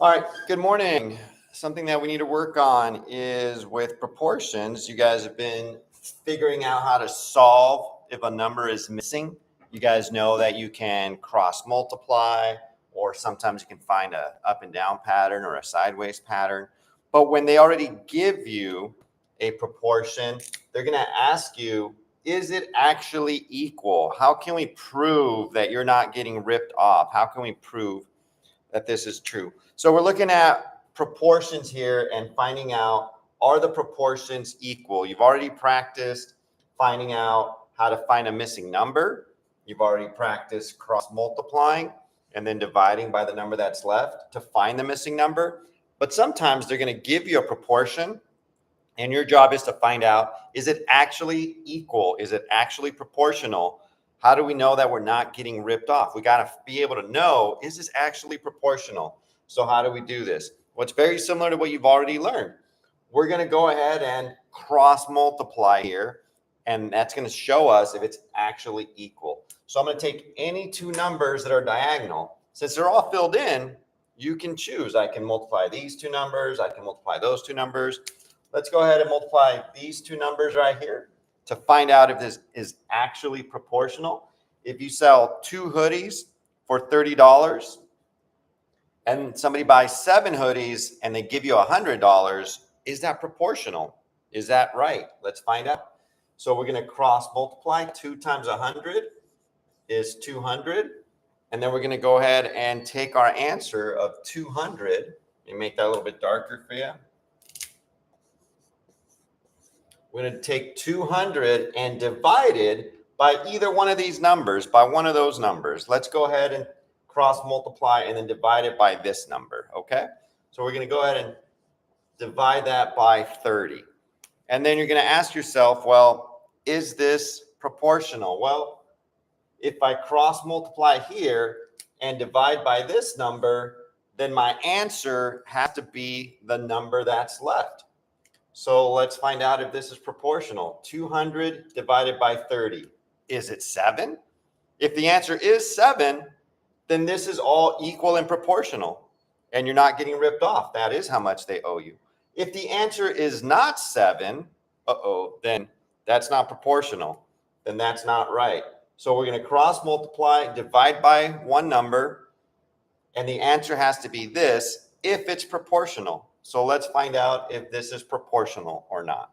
All right, good morning. Something that we need to work on is with proportions. You guys have been figuring out how to solve if a number is missing. You guys know that you can cross multiply, or sometimes you can find a up and down pattern or a sideways pattern. But when they already give you a proportion, they're going to ask you, is it actually equal? How can we prove that you're not getting ripped off? How can we prove that this is true? So we're looking at proportions here and finding out, are the proportions equal? You've already practiced finding out how to find a missing number. You've already practiced cross multiplying and then dividing by the number that's left to find the missing number. But sometimes they're going to give you a proportion, and your job is to find out, is it actually equal? Is it actually proportional? How do we know that we're not getting ripped off? We got to be able to know, is this actually proportional? So how do we do this? Well, it's very similar to what you've already learned. We're going to go ahead and cross multiply here, and that's going to show us if it's actually equal. So I'm going to take any two numbers that are diagonal. Since they're all filled in, you can choose. I can multiply these two numbers. I can multiply those two numbers. Let's go ahead and multiply these two numbers right here to find out if this is actually proportional. If you sell two hoodies for $30 and somebody buys 7 hoodies and they give you $100, is that proportional? Is that right? Let's find out. So we're going to cross multiply. 2 times 100 is 200. And then we're going to go ahead and take our answer of 200 and make that a little bit darker for you. We're going to take 200 and divide it by either one of these numbers, by one of those numbers. Let's go ahead and cross multiply and then divide it by this number, okay? So we're going to go ahead and divide that by 30. And then you're going to ask yourself, well, is this proportional? Well, if I cross multiply here and divide by this number, then my answer has to be the number that's left. So let's find out if this is proportional. 200 divided by 30. Is it 7? If the answer is 7, then this is all equal and proportional, and you're not getting ripped off. That is how much they owe you. If the answer is not 7, then that's not proportional. Then that's not right. So we're going to cross multiply, divide by one number, and the answer has to be this if it's proportional. So let's find out if this is proportional or not.